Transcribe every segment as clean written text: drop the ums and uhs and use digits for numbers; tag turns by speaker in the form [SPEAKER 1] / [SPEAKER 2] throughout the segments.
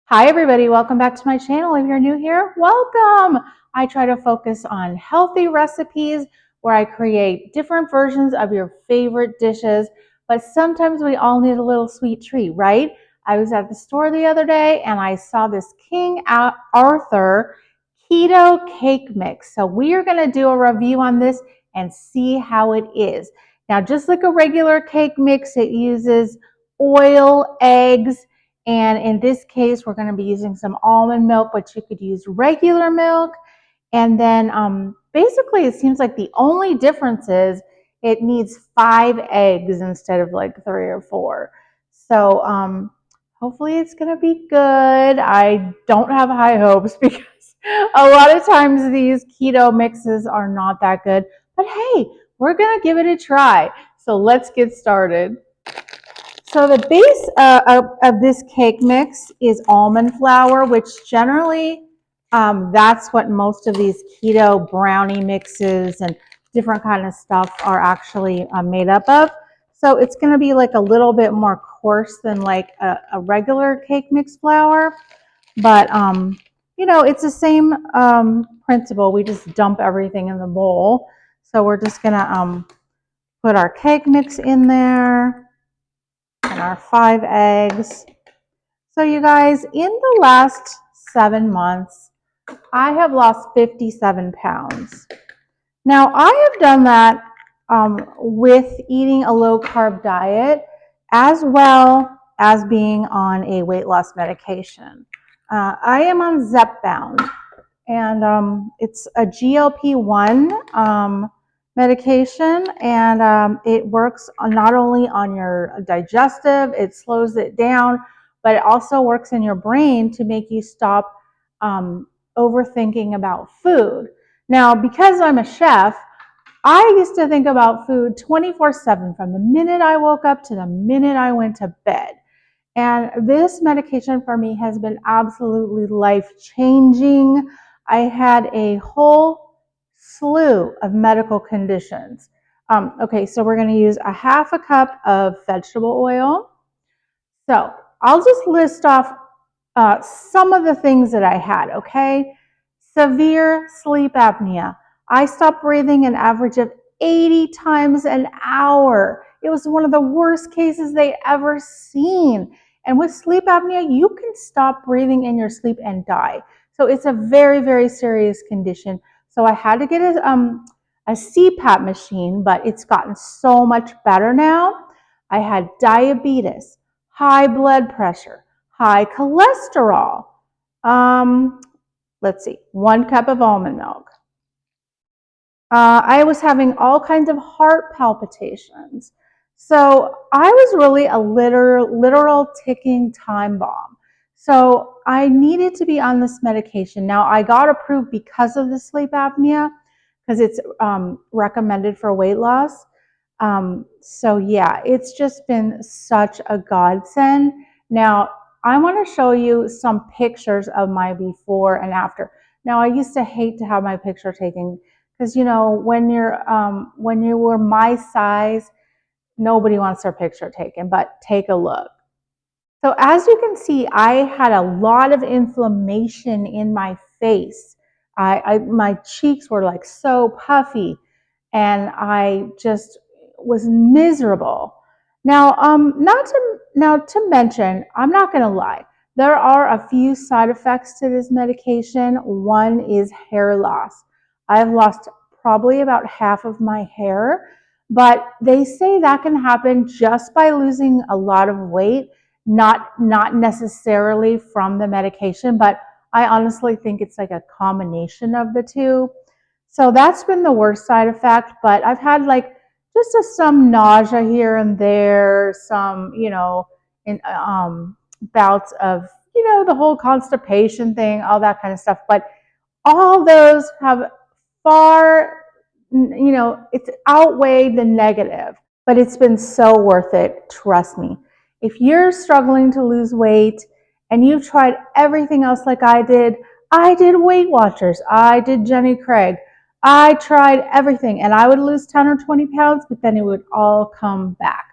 [SPEAKER 1] Hi everybody, welcome back to my channel. If you're new here, welcome. I try to focus on healthy recipes where I create different versions of your favorite dishes, but sometimes we all need a little sweet treat, right? I was at the store the other day and I saw this King Arthur keto cake mix. So we are going to do a review on this and see how it is. Now, just like a regular cake mix, it uses oil, eggs, and in this case, we're going to be using some almond milk, but you could use regular milk. And then basically, it seems like the only difference is it needs 5 eggs instead of like 3 or 4. So hopefully it's going to be good. I don't have high hopes because a lot of times these keto mixes are not that good. But hey, we're going to give it a try. So let's get started. So the base of this cake mix is almond flour, which generally that's what most of these keto brownie mixes and different kind of stuff are actually made up of. So it's going to be like a little bit more coarse than like a regular cake mix flour, but you know, it's the same principle. We just dump everything in the bowl. So we're just going to put our cake mix in there and our 5 eggs. So you guys, in the last 7 months, I have lost 57 pounds. Now, I have done that with eating a low-carb diet as well as being on a weight loss medication. I am on Zepbound, and it's a GLP-1 medication, and it works not only on your digestive, it slows it down, but it also works in your brain to make you stop overthinking about food. Now, because I'm a chef, I used to think about food 24/7 from the minute I woke up to the minute I went to bed. And this medication for me has been absolutely life-changing. I had a whole slew of medical conditions. Okay, so we're going to use a half a cup of vegetable oil. So I'll just list off some of the things that I had, okay? Severe sleep apnea. I stopped breathing an average of 80 times an hour. It was one of the worst cases they ever seen. And with sleep apnea, you can stop breathing in your sleep and die. So it's a very, very serious condition. So I had to get a CPAP machine, but it's gotten so much better now. I had diabetes, high blood pressure, high cholesterol. Let's see, 1 cup of almond milk. I was having all kinds of heart palpitations. So I was really a literal ticking time bomb. So I needed to be on this medication. Now I got approved because of the sleep apnea, because it's recommended for weight loss. So yeah, it's just been such a godsend. Now I want to show you some pictures of my before and after. Now I used to hate to have my picture taken because you know when you were my size, nobody wants their picture taken. But take a look. So as you can see, I had a lot of inflammation in my face. My cheeks were like so puffy, and I just was miserable. Now, not to mention, I'm not going to lie. There are a few side effects to this medication. One is hair loss. I've lost probably about half of my hair, but they say that can happen just by losing a lot of weight, not necessarily from the medication, but I honestly think it's like a combination of the two. So that's been the worst side effect, but I've had like just some nausea here and there, some, you know, in, bouts of, you know, the whole constipation thing, all that kind of stuff. But all those have far, you know, it's outweighed the negative, but it's been so worth it. Trust me. If you're struggling to lose weight and you've tried everything else like I did Weight Watchers, I did Jenny Craig, I tried everything, and I would lose 10 or 20 pounds, but then it would all come back.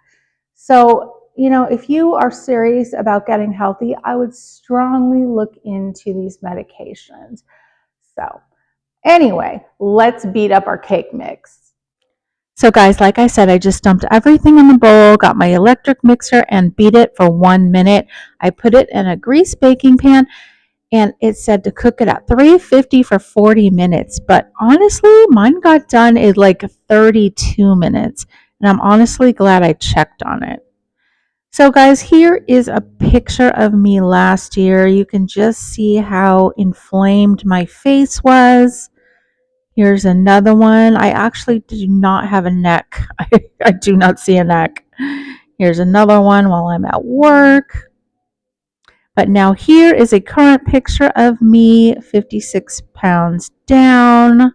[SPEAKER 1] So if you are serious about getting healthy, I would strongly look into these medications. So, anyway, let's beat up our cake mix. So guys, like I said, I just dumped everything in the bowl, got my electric mixer and beat it for 1 minute. I put it in a greased baking pan and it said to cook it at 350 for 40 minutes. But honestly, mine got done in like 32 minutes. And I'm honestly glad I checked on it. So guys, here is a picture of me last year. You can just see how inflamed my face was. Here's another one. I actually do not have a neck. I do not see a neck. Here's another one while I'm at work. But now here is a current picture of me, 56 pounds down,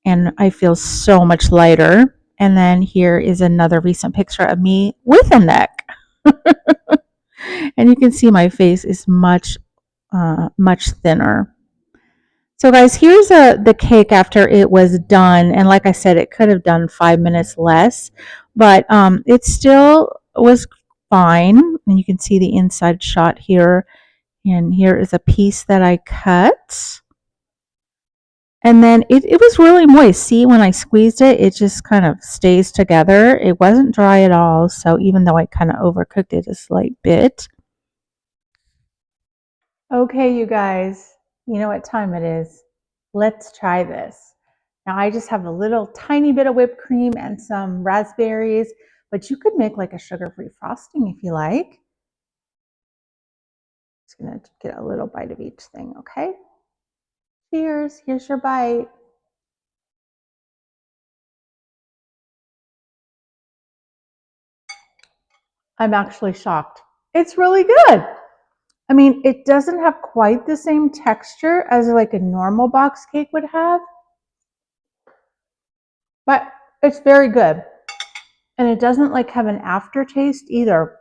[SPEAKER 1] and I feel so much lighter. And then here is another recent picture of me with a neck. And you can see my face is much thinner. So guys, here's the cake after it was done. And like I said, it could have done 5 minutes less, but it still was fine. And you can see the inside shot here. And here is a piece that I cut. And then it was really moist. See, when I squeezed it, it just kind of stays together. It wasn't dry at all. So even though I kind of overcooked it a slight bit. Okay, you guys, you know what time it is. Let's try this. Now I just have a little tiny bit of whipped cream and some raspberries, but you could make like a sugar-free frosting if you like. Just gonna get a little bite of each thing, okay? Cheers, here's your bite. I'm actually shocked. It's really good. I mean, it doesn't have quite the same texture as like a normal box cake would have, but it's very good. And it doesn't like have an aftertaste either.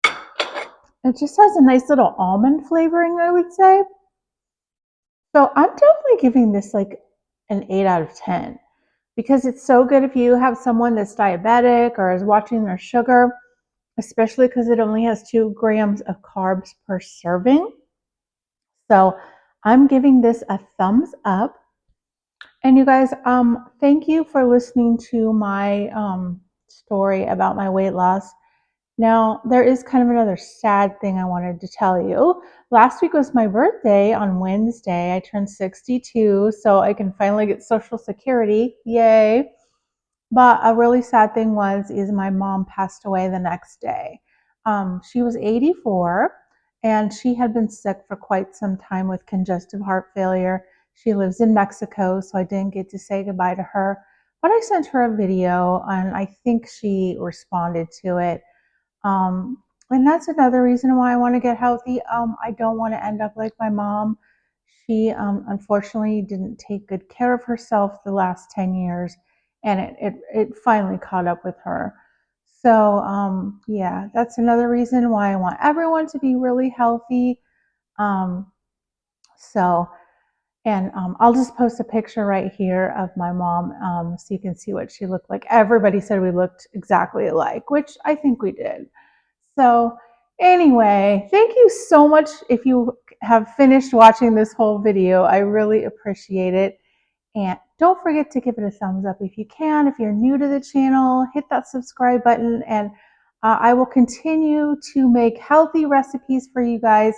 [SPEAKER 1] It just has a nice little almond flavoring, I would say. So I'm definitely giving this like an 8 out of 10 because it's so good if you have someone that's diabetic or is watching their sugar, especially because it only has 2 grams of carbs per serving. So I'm giving this a thumbs up. And you guys, thank you for listening to my story about my weight loss. Now, there is kind of another sad thing I wanted to tell you. Last week was my birthday on Wednesday. I turned 62, so I can finally get Social Security. Yay. But a really sad thing is my mom passed away the next day. She was 84 and she had been sick for quite some time with congestive heart failure. She lives in Mexico, so I didn't get to say goodbye to her. But I sent her a video and I think she responded to it. And that's another reason why I want to get healthy. I don't want to end up like my mom. She unfortunately didn't take good care of herself the last 10 years, and it finally caught up with her. So, yeah, that's another reason why I want everyone to be really healthy. Um, so, and I'll just post a picture right here of my mom so you can see what she looked like. Everybody said we looked exactly alike, which I think we did. So anyway, thank you so much if you have finished watching this whole video. I really appreciate it. And don't forget to give it a thumbs up if you can. If you're new to the channel, hit that subscribe button and I will continue to make healthy recipes for you guys.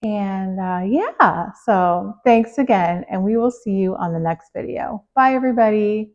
[SPEAKER 1] And yeah, so thanks again and we will see you on the next video. Bye everybody.